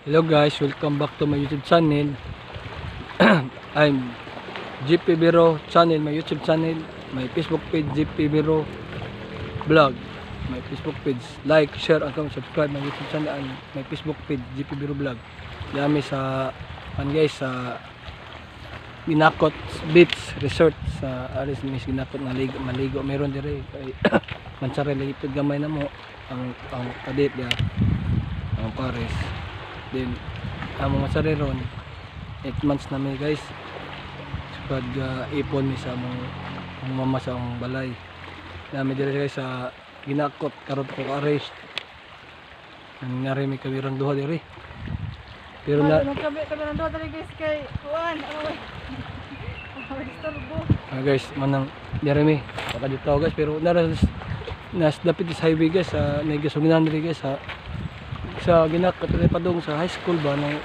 Hello guys, welcome back to my YouTube channel. I'm GP Biro channel, my YouTube channel, my Facebook page GP Biro Vlog, my Facebook page. Like, share, and comment, subscribe my YouTube channel and my Facebook page GP Biro Vlog. Dami sa guys sa Binakot Beach Resort sa Aris Miss Binakot maligo meron dire kay mansare lipid gamay na mo ang kadit ya ang Paris. Then amo mansare ron 8 months na may guys pag ipon mi sa among mama sa among balay dami dire guys sa Binakot karon ko arrest nangyari mi kami ron duha dire pero na kami ron duha dire guys kay kuan guys manang Jeremy baka dito guys pero nas dapit sa highway guys sa nagasuginan diri guys sa Binakot padung sa high school ba nang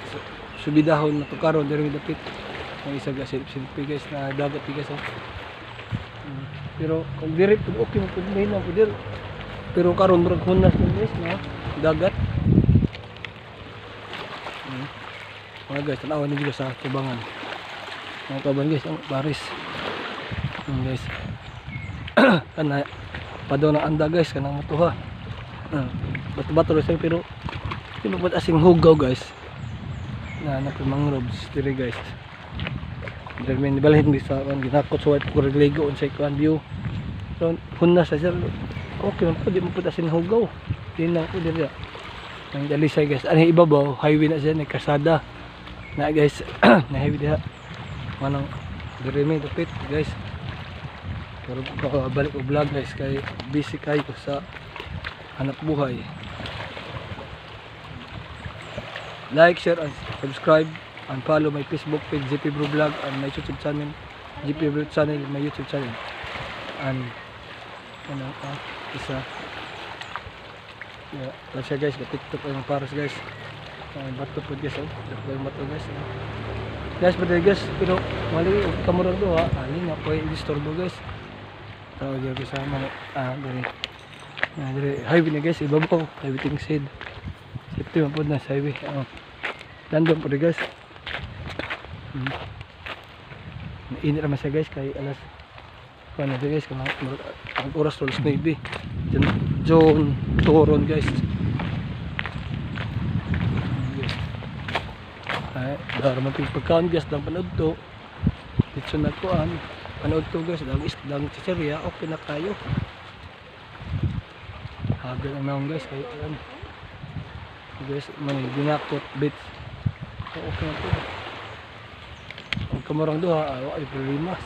subidahon na to karon diri dapit ang isa guys silpi guys na dagat guys pero kung diri okay mo pud na pud pero karon murag hunas guys na dagat mga guys tanaw ni guys sa tubangan mga kaban guys ang Paris guys kana padaw na anda guys kanang motuha bato-bato lang pero pinupot asing hugaw guys na mangroves diri guys diri balhin di sa Binakot so white ko regligo unsay kuan view so hunas sa sir okay man pud di mo pud asing hugaw dinaw ko diri ang dalisay guys ani ibabaw highway na siya ni kasada na guys na highway diha manang diri may dapit guys pero balik og vlog guys kay busy kayo sa hanap buhay. Like, share, and subscribe and follow my Facebook page GP Bro Vlog and my YouTube channel GP Bro channel, my YouTube channel and ano isa lang siya guys, TikTok ay Paris guys bato po guys bato guys guys pwede guys pero mali kamurang doha alin nga po i-disturbo guys tawag yun guys dari highway na guys ibabaw highway ting said safety man po na sa highway landon po guys mainit naman siya guys kay alas paano guys ang oras tulos na ibi John Toron guys ay dara man pagkaon guys lang panood to dito na kuan panood to guys lang chicheria okay na kayo hagal na naman guys kaya guys may Binakot Beach okay na po ang kamarang doha ay problemas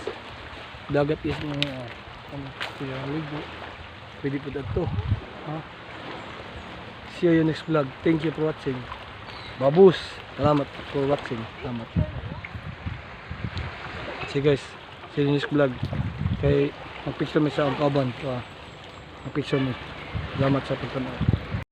dagat is mga kaya ligo pwede po dito see you next vlog. Thank you for watching babus, salamat for watching, salamat see guys, see you next vlog kay mag picture mi sa ang kaban mag picture mi. Salamat sa pagtanaw.